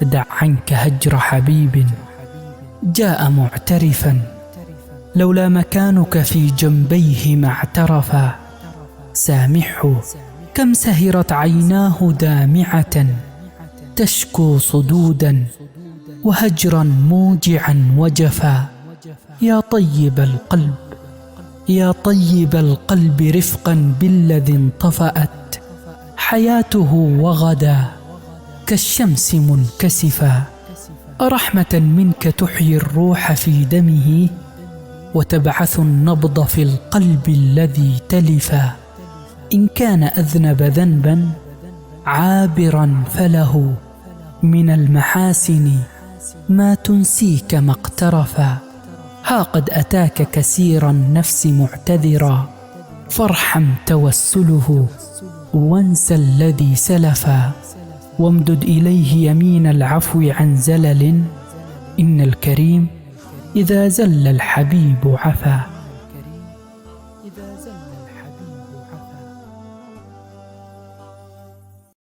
دع عنك هجر حبيب جاء معترفا، لولا مكانك في جنبيه ما اعترفا. سامحه كم سهرت عيناه دامعة تشكو صدودا وهجرا موجعا وجفا. يا طيب القلب يا طيب القلب رفقا بالذي انطفأت حياته وغدا كالشمس منكسفا. أرحمة منك تحيي الروح في دمه وتبعث النبض في القلب الذي تلفا. إن كان أذنب ذنبا عابرا فله من المحاسن ما تنسيك ما اقترفا. ها قد أتاك كسير النفس معتذرا، فارحم توسله وانسى الذي سلفا. وامدد إليه يمين العفو عن زلل، إن الكريم إذا زل الحبيب عفا.